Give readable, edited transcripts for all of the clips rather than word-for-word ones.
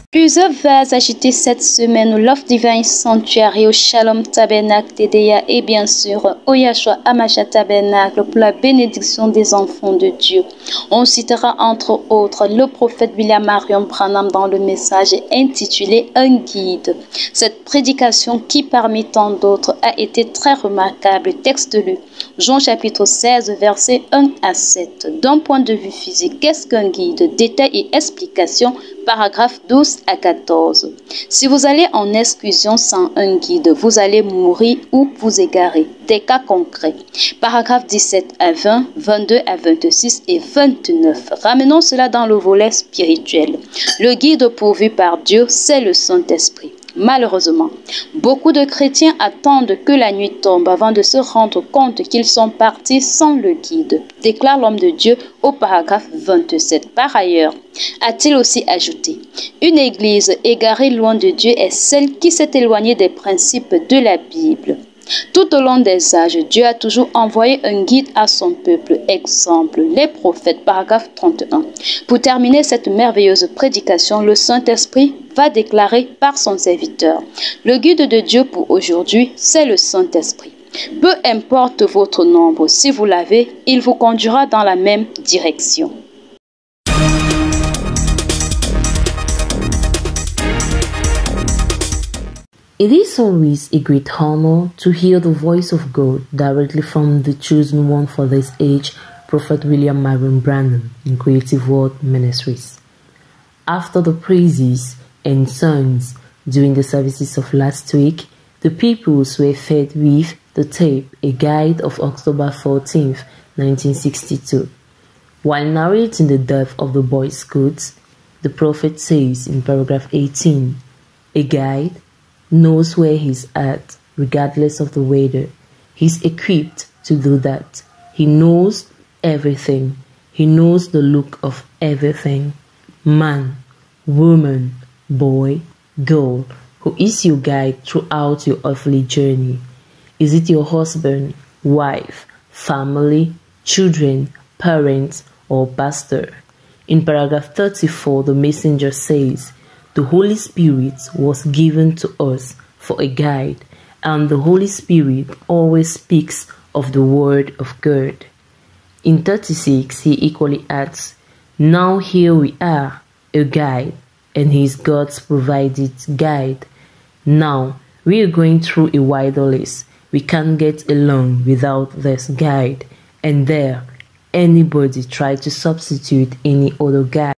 Plusieurs vases agités cette semaine au Love Divine Sanctuary, au Shalom Tabernacle TDA et bien sûr au Yahshua Hamashiach Tabernacle pour la bénédiction des enfants de Dieu. On citera entre autres le prophète William Marion Branham dans le message intitulé Un guide. Cette prédication qui parmi tant d'autres a été très remarquable. Texte lu, Jean chapitre 16 versets 1 à 7. D'un point de vue physique, qu'est-ce qu'un guide? Détails et explications, paragraphe 12 à 14. Si vous allez en excursion sans un guide, vous allez mourir ou vous égarer. Des cas concrets. Paragraphe 17 à 20, 22 à 26 et 29. Ramenons cela dans le volet spirituel. Le guide pourvu par Dieu, c'est le Saint-Esprit. Malheureusement, beaucoup de chrétiens attendent que la nuit tombe avant de se rendre compte qu'ils sont partis sans le guide, déclare l'homme de Dieu au paragraphe 27. Par ailleurs, a-t-il aussi ajouté, une église égarée loin de Dieu est celle qui s'est éloignée des principes de la Bible. Tout au long des âges, Dieu a toujours envoyé un guide à son peuple. Exemple, les prophètes, paragraphe 31. Pour terminer cette merveilleuse prédication, le Saint-Esprit va déclarer par son serviteur. Le guide de Dieu pour aujourd'hui, c'est le Saint-Esprit. Peu importe votre nombre, si vous l'avez, il vous conduira dans la même direction. It is always a great honor to hear the voice of God directly from the chosen one for this age, Prophet William Marion Branham in Creative World Ministries. After the praises and songs during the services of last week, the peoples were fed with the tape, A Guide of October 14th, 1962. While narrating the death of the Boy Scouts, the prophet says in paragraph 18, a guide knows where he's at, regardless of the weather. He's equipped to do that. He knows everything. He knows the look of everything. Man, woman, boy, girl, who is your guide throughout your earthly journey? Is it your husband, wife, family, children, parents, or pastor? In paragraph 34, the messenger says, the Holy Spirit was given to us for a guide, and the Holy Spirit always speaks of the Word of God. In 36, he equally adds, now here we are, a guide, and he is God's provided guide. Now, we are going through a wilderness. We can't get along without this guide, and there, anybody try to substitute any other guide.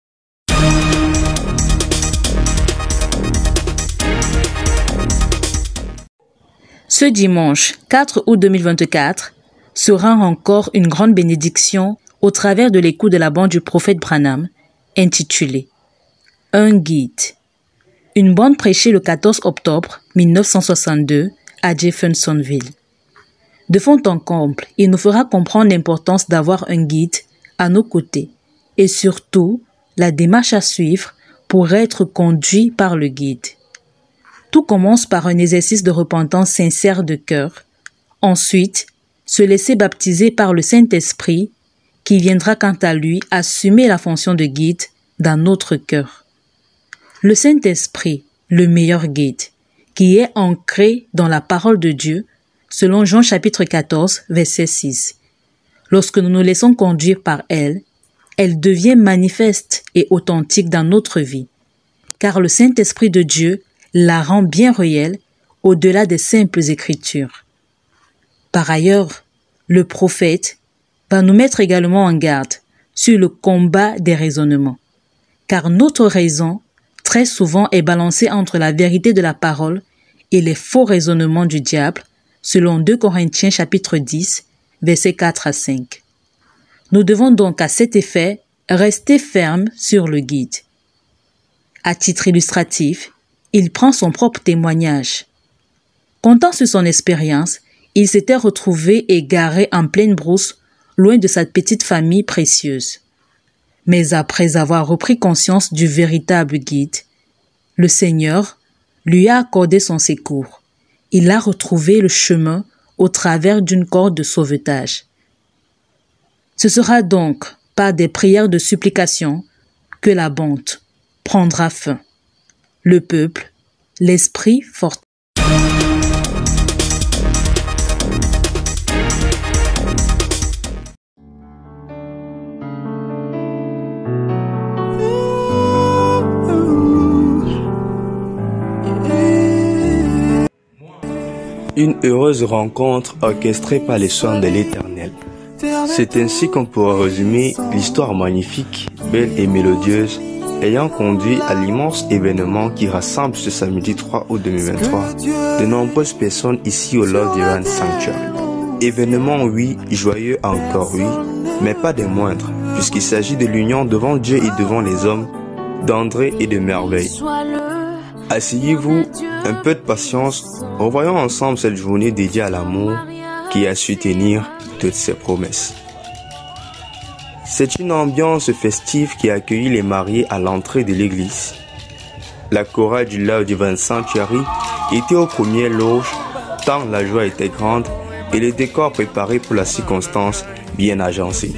Ce dimanche 4 août 2024 sera encore une grande bénédiction au travers de l'écoute de la bande du prophète Branham intitulée « Un guide ». Une bande prêchée le 14 octobre 1962 à Jeffersonville. De fond en comble, il nous fera comprendre l'importance d'avoir un guide à nos côtés et surtout la démarche à suivre pour être conduit par le guide. Tout commence par un exercice de repentance sincère de cœur. Ensuite, se laisser baptiser par le Saint-Esprit qui viendra quant à lui assumer la fonction de guide dans notre cœur. Le Saint-Esprit, le meilleur guide, qui est ancré dans la parole de Dieu, selon Jean chapitre 14, verset 6. Lorsque nous nous laissons conduire par elle, elle devient manifeste et authentique dans notre vie, car le Saint-Esprit de Dieu la rend bien réelle au-delà des simples écritures. Par ailleurs, le prophète va nous mettre également en garde sur le combat des raisonnements, car notre raison, très souvent, est balancée entre la vérité de la parole et les faux raisonnements du diable, selon 2 Corinthiens chapitre 10, versets 4 à 5. Nous devons donc à cet effet rester fermes sur le guide. À titre illustratif, il prend son propre témoignage. Comptant sur son expérience, il s'était retrouvé égaré en pleine brousse, loin de sa petite famille précieuse. Mais après avoir repris conscience du véritable guide, le Seigneur lui a accordé son secours. Il a retrouvé le chemin au travers d'une corde de sauvetage. Ce sera donc par des prières de supplication que la bonte prendra fin. le peuple, l'esprit fort. Une heureuse rencontre orchestrée par les soins de l'Éternel. C'est ainsi qu'on pourra résumer l'histoire magnifique, belle et mélodieuse, ayant conduit à l'immense événement qui rassemble ce samedi 3 août 2023 de nombreuses personnes ici au Love Divine Sanctuary. Événement oui, joyeux encore oui, mais pas des moindres, puisqu'il s'agit de l'union devant Dieu et devant les hommes, d'André et de Merveille. Asseyez-vous, un peu de patience, revoyons ensemble cette journée dédiée à l'amour qui a su tenir toutes ses promesses. C'est une ambiance festive qui a accueilli les mariés à l'entrée de l'église. La chorale du Love Divine Sanctuary était aux premières loges, tant la joie était grande et le décor préparé pour la circonstance bien agencé.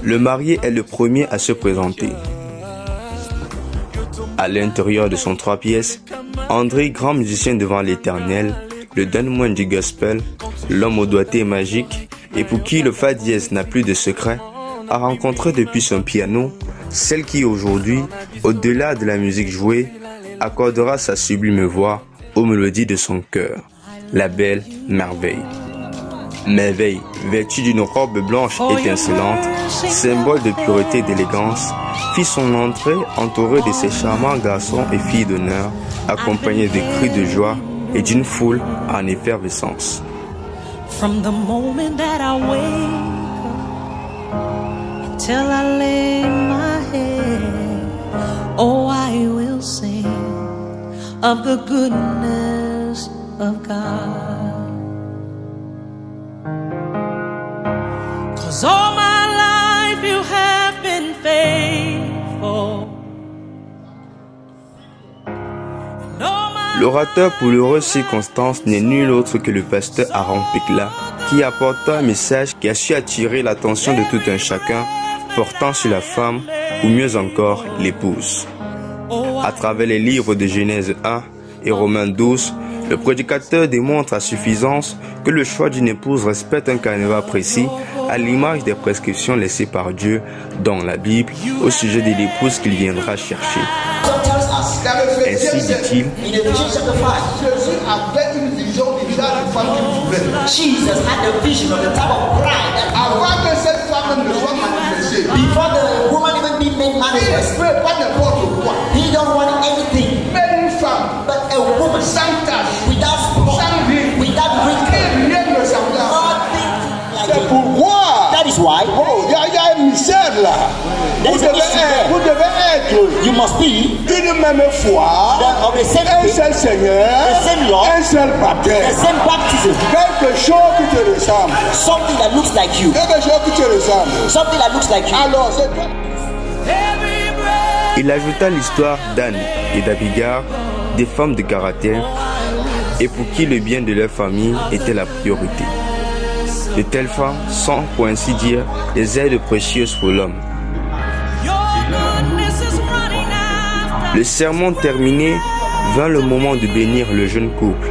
Le marié est le premier à se présenter. À l'intérieur de son 3 pièces, André, grand musicien devant l'Éternel, le donne-moi du gospel, l'homme au doigté magique, et pour qui le fa dièse n'a plus de secret, a rencontré depuis son piano celle qui aujourd'hui, au-delà de la musique jouée, accordera sa sublime voix aux mélodies de son cœur, la belle Merveille. Merveille, vêtue d'une robe blanche étincelante, symbole de pureté et d'élégance, fit son entrée entourée de ses charmants garçons et filles d'honneur, accompagnés de cris de joie et d'une foule en effervescence. From the moment that I wake up till I lay my head, oh, I will sing of the goodness of God. 'Cause all my life you have been faithful. L'orateur pour l'heureuse circonstance n'est nul autre que le pasteur Aaron Pekla, qui apporta un message qui a su attirer l'attention de tout un chacun, portant sur la femme, ou mieux encore, l'épouse. À travers les livres de Genèse 1 et Romains 12, le prédicateur démontre à suffisance que le choix d'une épouse respecte un canevas précis, à l'image des prescriptions laissées par Dieu dans la Bible au sujet de l'épouse qu'il viendra chercher. Ainsi dit-il, Jesus had the vision of the type of bride that avant que cette femme ne soit manifestée, before the woman even be made manifest, he don't want anything but a woman sans tache, without spot, without wrinkle, nothing like it. Pourquoi? That is why. Oh, il y a un mystère là. Vous devez être. You must be. Une même foi. Un seul Seigneur. Un seul baptême. The same baptism. Quelque chose qui te ressemble. Something that looks like you. Quelque chose qui te ressemble. Something that looks like you. Alors, c'est. Il ajouta l'histoire d'Anne et d'Abigail, des femmes de caractère, et pour qui le bien de leur famille était la priorité. De telles femmes sont, pour ainsi dire, des aides précieuses pour l'homme. Le sermon terminé, vint le moment de bénir le jeune couple.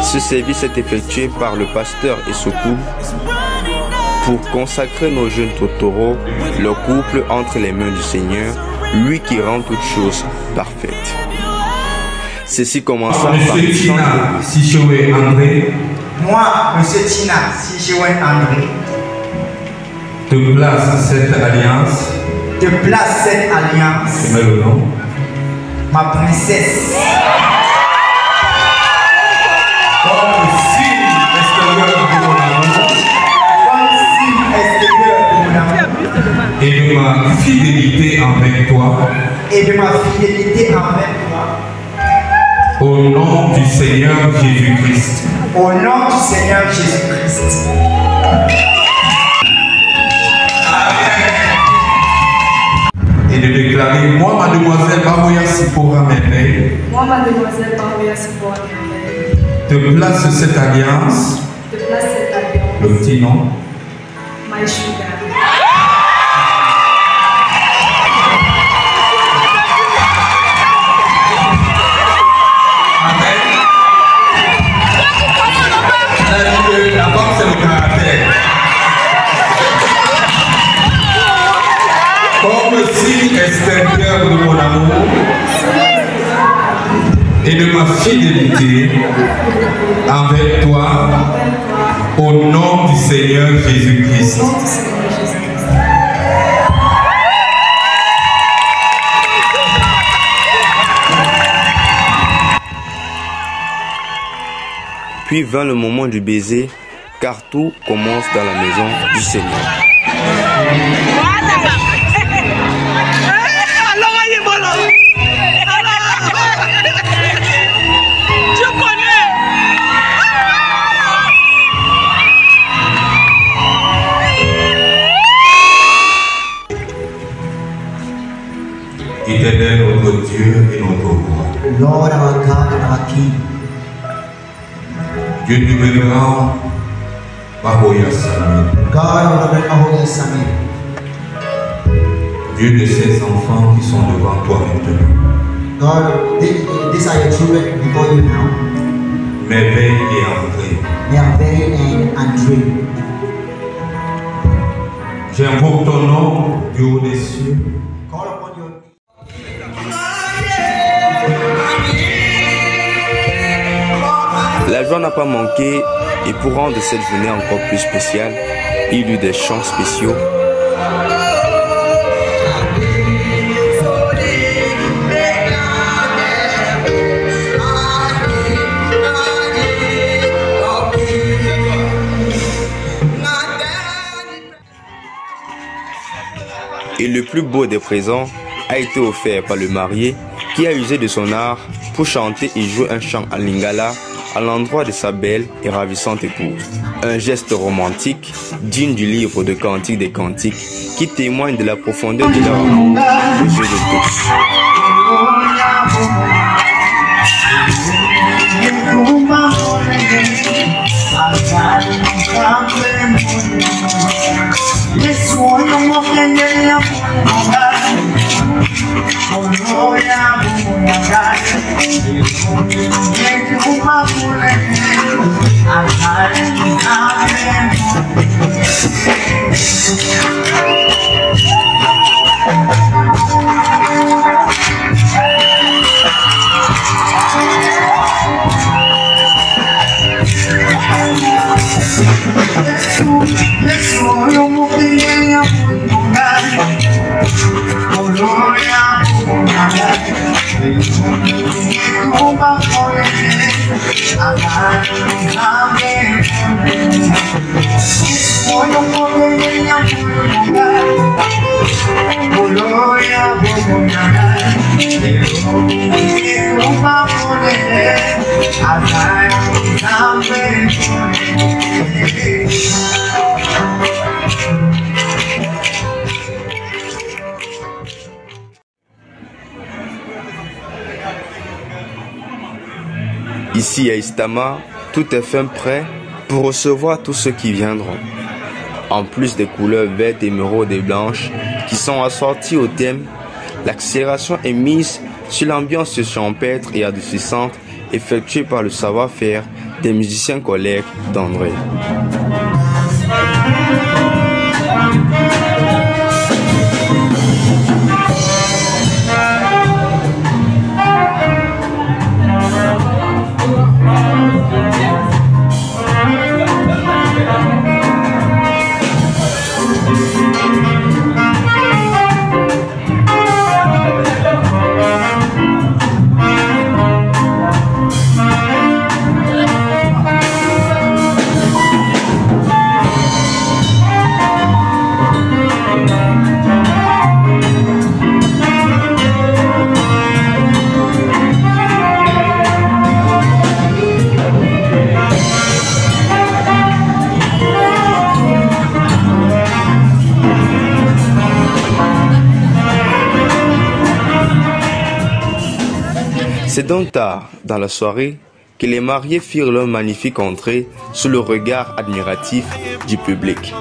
Ce service est effectué par le pasteur et son couple pour consacrer nos jeunes totoros, le couple entre les mains du Seigneur, lui qui rend toutes choses parfaites. Ceci commença par le chant de André. Moi, Monsieur Tina, si je vois André, te place cette alliance. Te place cette alliance. Mets le nom. Ma princesse. Comme signe extérieur de mon amour. Comme signe extérieur de mon amour. Et de ma fidélité envers toi. Et de ma fidélité envers toi. Au nom du Seigneur Jésus-Christ. Au nom du Seigneur Jésus-Christ. Et de déclarer, moi, mademoiselle Baboya Sipora Merveille. Moi, mademoiselle Baboya Sipora Merveille. Te place cette alliance. Te place cette alliance. Le petit nom. My sugar. mon amour et de ma fidélité envers toi au nom du Seigneur Jésus-Christ. Puis vint le moment du baiser, car tout commence dans la maison du Seigneur. Éternel, notre Dieu et notre roi. Lord our God and our King. Dieu du révérend Mahoya Samuel. God of the Mahoya Samuel. Dieu de ces enfants qui sont devant toi maintenant. God, these are your children before you now. Merveille et André. Merveille and André. J'invoque ton nom, Dieu haut des cieux. Call upon your La joie n'a pas manqué et pour rendre cette journée encore plus spéciale, il y eut des chants spéciaux. Et le plus beau des présents a été offert par le marié qui a usé de son art pour chanter et jouer un chant en lingala à l'endroit de sa belle et ravissante épouse. Un geste romantique, digne du livre de Cantiques des Cantiques, qui témoigne de la profondeur de leur amour aux yeux de tous. Ici à Istama, tout est fin prêt pour recevoir tous ceux qui viendront. En plus des couleurs vertes, émeraudes et blanches qui sont assorties au thème, l'accélération est mise sur l'ambiance champêtre et adoucissante effectuée par le savoir-faire des musiciens collègues d'André. C'est donc tard dans la soirée que les mariés firent leur magnifique entrée sous le regard admiratif du public.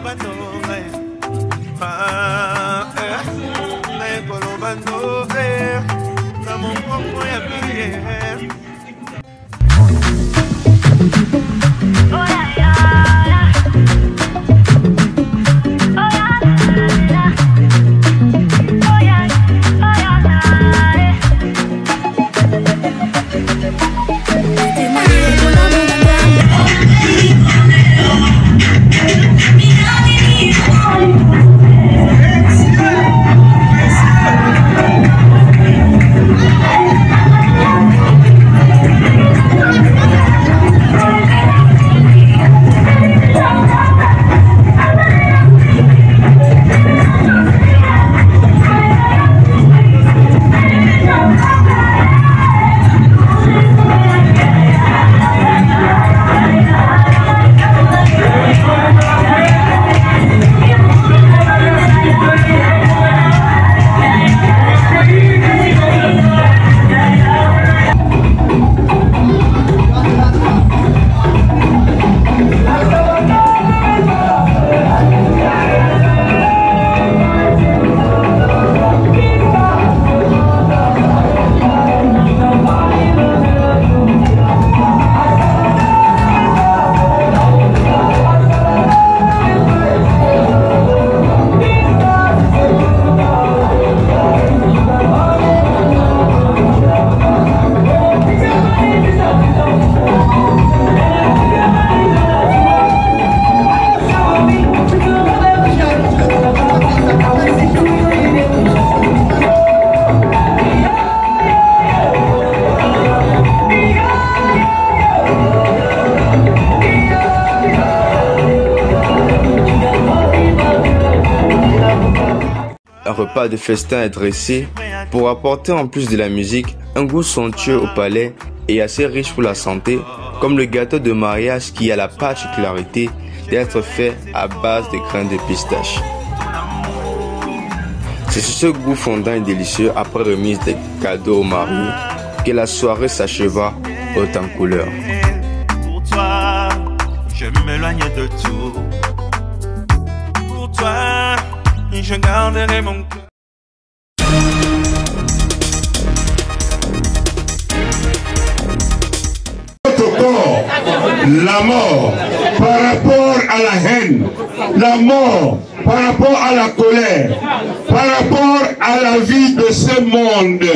repas de festin est dressé pour apporter en plus de la musique un goût somptueux au palais et assez riche pour la santé, comme le gâteau de mariage qui a la particularité d'être fait à base de grains de pistache. C'est sur ce goût fondant et délicieux, après remise des cadeaux aux mariés, que la soirée s'acheva haute en couleur. Pour toi, je m'éloigne de tout. Pour toi, je garderai mon cœur. La mort par rapport à la haine, la mort par rapport à la colère, par rapport à la vie de ce monde.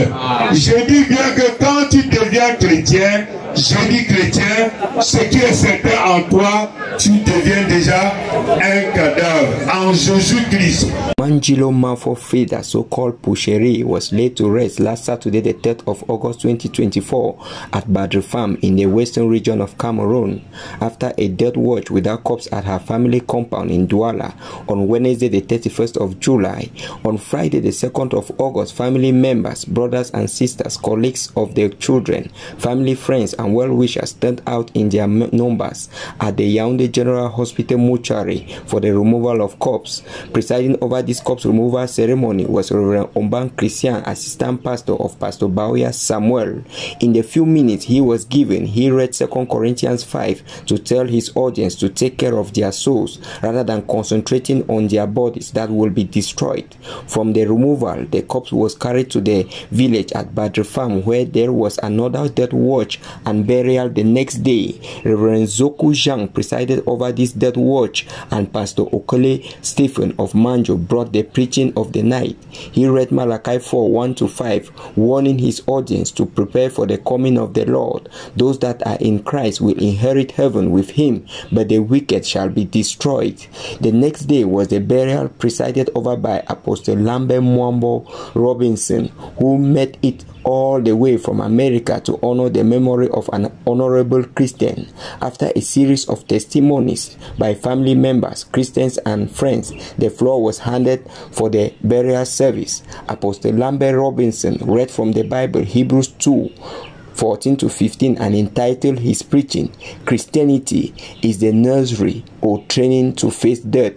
Je dis bien que quand tu deviens chrétien, je dis chrétien, ce qui est certain en toi, tu deviens déjà un cadavre en Jésus-Christ. Manjilo Mafofida, so-called Pusheri, was laid to rest last Saturday, the 3rd of August 2024, at Badr Farm in the western region of Cameroon, after a death watch with her corpse at her family compound in Douala on Wednesday, the 31st of July. On Friday, the 2nd of August, family members, brothers and sisters, colleagues of their children, family friends, and well-wishers turned out in their numbers at the Yaoundé General Hospital mortuary for the removal of corpse. Presiding over this corpse removal ceremony was Reverend Omban Christian, assistant pastor of Pastor Bawia Samuel. In the few minutes he was given, he read 2 Corinthians 5 to tell his audience to take care of their souls rather than concentrating on their bodies that will be destroyed. From the removal, the corpse was carried to the village at Badr Farm, where there was another death watch and burial the next day. Reverend Zoku Zhang presided over this death watch, and Pastor Okole Stephen of Manjo brought the preaching of the night. He read Malachi 4:1-5, warning his audience to prepare for the coming of the Lord. Those that are in Christ will inherit heaven with him, but the wicked shall be destroyed. The next day was the burial presided over by Apostle Lambert Mwambo Robinson, who made it all the way from America to honor the memory of an honorable Christian. After a series of testimonies by family members, Christians and friends, the floor was handed for the burial service. Apostle Lambert Robinson read from the Bible Hebrews 2:14-15 and entitled his preaching, "Christianity is the nursery or training to face death."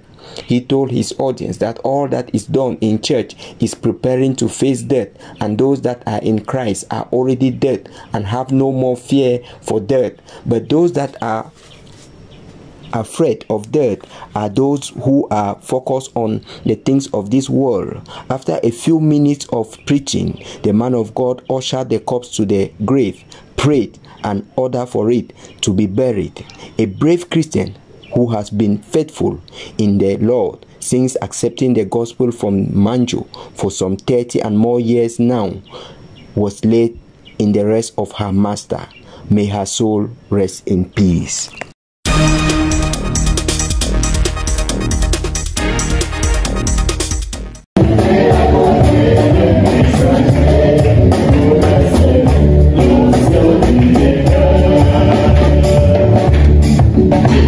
He told his audience that all that is done in church is preparing to face death, and those that are in Christ are already dead and have no more fear for death. But those that are afraid of death are those who are focused on the things of this world. After a few minutes of preaching, the man of God ushered the corpse to the grave, prayed, and ordered for it to be buried. A brave Christian who has been faithful in the Lord since accepting the gospel from Manjo for some 30 and more years now, was laid in the rest of her master. May her soul rest in peace.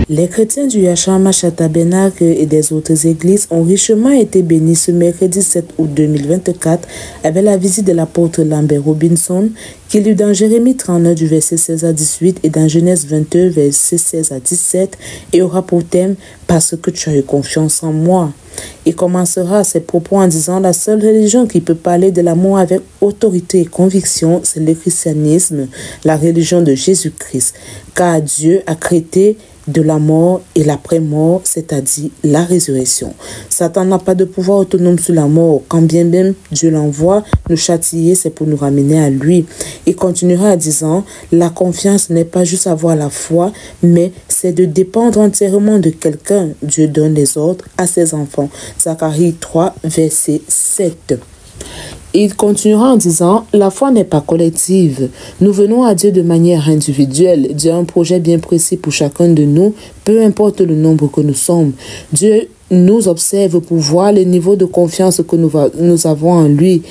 Les chrétiens du Yahshua Hamashiach Tabernacle et des autres églises ont richement été bénis ce mercredi 7 août 2024 avec la visite de l'apôtre Lambert Robinson qui lut dans Jérémie 39 du verset 16 à 18 et dans Genèse 22 verset 16 à 17 et aura pour thème « Parce que tu as eu confiance en moi ». Il commencera ses propos en disant « La seule religion qui peut parler de l'amour avec autorité et conviction, c'est le christianisme, la religion de Jésus-Christ, car Dieu a créé de la mort et l'après-mort, c'est-à-dire la résurrection. Satan n'a pas de pouvoir autonome sur la mort. Quand bien même Dieu l'envoie nous châtier, c'est pour nous ramener à lui. Il continuera en disant, la confiance n'est pas juste avoir la foi, mais c'est de dépendre entièrement de quelqu'un. Dieu donne les ordres à ses enfants. Zacharie 3, verset 7. Il continuera en disant, la foi n'est pas collective. Nous venons à Dieu de manière individuelle. Dieu a un projet bien précis pour chacun de nous, peu importe le nombre que nous sommes. Dieu nous observe pour voir le niveau de confiance que nous avons en lui.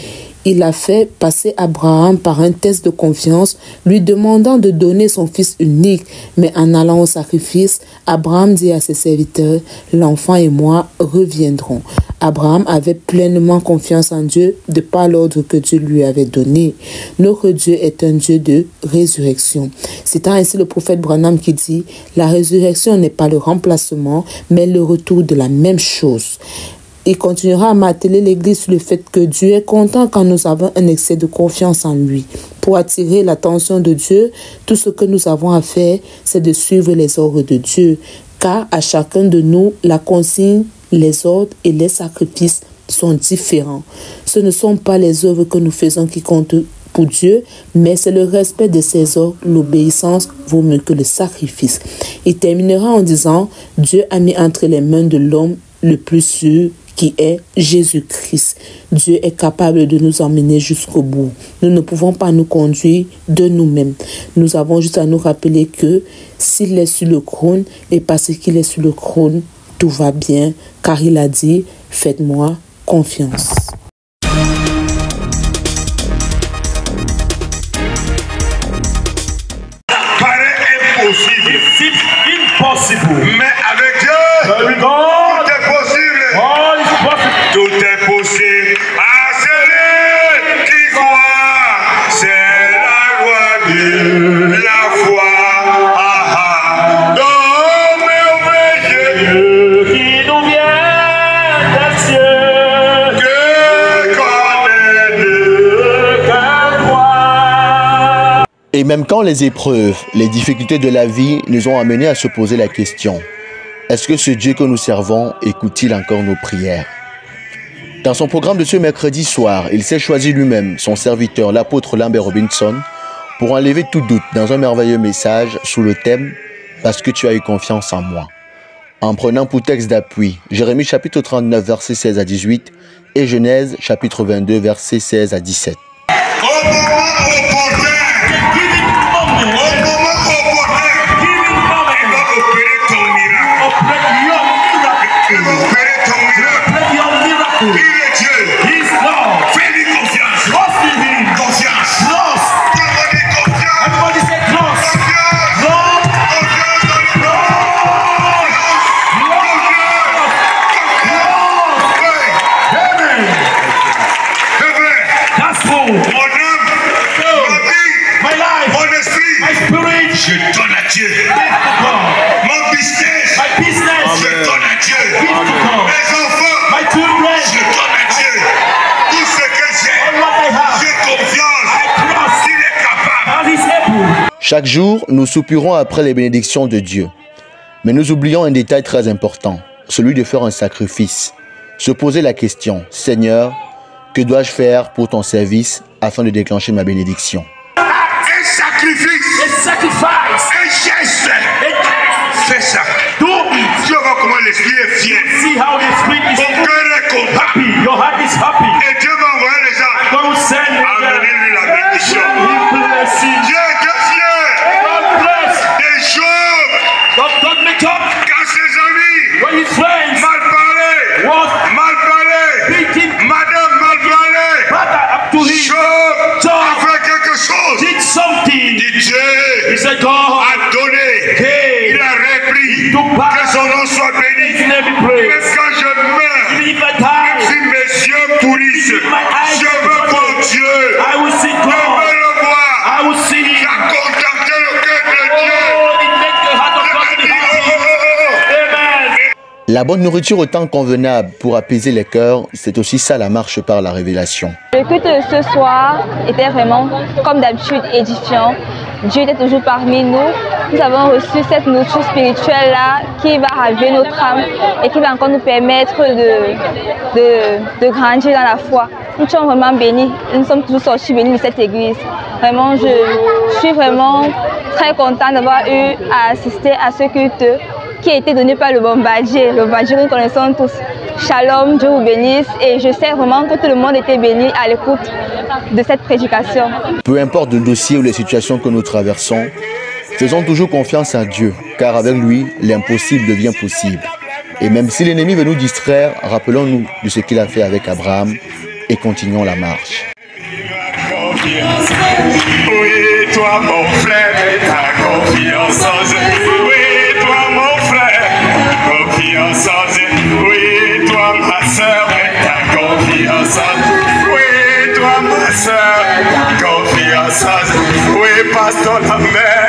Il a fait passer Abraham par un test de confiance, lui demandant de donner son fils unique. Mais en allant au sacrifice, Abraham dit à ses serviteurs, l'enfant et moi reviendrons. Abraham avait pleinement confiance en Dieu de par l'ordre que Dieu lui avait donné. Notre Dieu est un Dieu de résurrection. C'est ainsi le prophète Branham qui dit « La résurrection n'est pas le remplacement, mais le retour de la même chose ». Il continuera à marteler l'Église sur le fait que Dieu est content quand nous avons un excès de confiance en lui. Pour attirer l'attention de Dieu, tout ce que nous avons à faire, c'est de suivre les ordres de Dieu. Car à chacun de nous, la consigne, les ordres et les sacrifices sont différents. Ce ne sont pas les œuvres que nous faisons qui comptent pour Dieu, mais c'est le respect de ses ordres. L'obéissance vaut mieux que le sacrifice. Il terminera en disant « Dieu a mis entre les mains de l'homme le plus sûr, qui est Jésus-Christ. Dieu est capable de nous emmener jusqu'au bout. Nous ne pouvons pas nous conduire de nous-mêmes. Nous avons juste à nous rappeler que s'il est sur le trône, et parce qu'il est sur le trône, tout va bien, car il a dit « Faites-moi confiance ». Mais avec Dieu, tout est possible. Tout est possible. À celui qui croit, c'est la loi de la foi. Donc, merveilleux qui nous vient des cieux, que connaît le cœur droit. Et même quand les épreuves, les difficultés de la vie nous ont amenés à se poser la question, est-ce que ce Dieu que nous servons écoute-t-il encore nos prières? Dans son programme de ce mercredi soir, il s'est choisi lui-même, son serviteur, l'apôtre Lambert Robinson, pour enlever tout doute dans un merveilleux message sous le thème « Parce que tu as eu confiance en moi ». En prenant pour texte d'appui Jérémie chapitre 39, versets 16 à 18 et Genèse chapitre 22, versets 16 à 17. Je donne à Dieu. Mon business, je donne à Dieu. Mes enfants, je donne à Dieu. Tout ce que j'ai confiance qu'il est capable. Chaque jour, nous soupirons après les bénédictions de Dieu. Mais nous oublions un détail très important, celui de faire un sacrifice. Se poser la question, Seigneur, que dois-je faire pour ton service afin de déclencher ma bénédiction? Un sacrifice. Un geste. Fais ça. Tu vas voir comment l'esprit est fier. Ton cœur est content. Et Dieu va envoyer les gens. Amenez-lui la bénédiction. Dieu est fier. Des jours. Quand ses amis mal parlé, madame mal parlé, Job a fait quelque chose. Dit Dieu a donné, il a repris, que son nom soit béni. Même quand je meurs, même si mes yeux pourrissent, je veux voir Dieu. Je veux le voir. J'ai contenté le cœur de Dieu. La bonne nourriture au temps convenable pour apaiser les cœurs, c'est aussi ça la marche par la révélation. Le culte de ce soir était vraiment, comme d'habitude, édifiant. Dieu était toujours parmi nous. Nous avons reçu cette nourriture spirituelle-là qui va raviver notre âme et qui va encore nous permettre de grandir dans la foi. Nous sommes vraiment bénis. Nous sommes toujours sortis bénis de cette église. Vraiment, je suis vraiment très contente d'avoir eu à assister à ce culte qui a été donné par le bombardier que nous connaissons tous. Shalom, Dieu vous bénisse et je sais vraiment que tout le monde était béni à l'écoute de cette prédication. Peu importe le dossier ou les situations que nous traversons, faisons toujours confiance à Dieu, car avec lui, l'impossible devient possible. Et même si l'ennemi veut nous distraire, rappelons-nous de ce qu'il a fait avec Abraham et continuons la marche. Oui, toi mon frère, ta confiance en Dieu. Oui, toi mon frère, confiance en Dieu. Oui, toi ma soeur. sur la mer.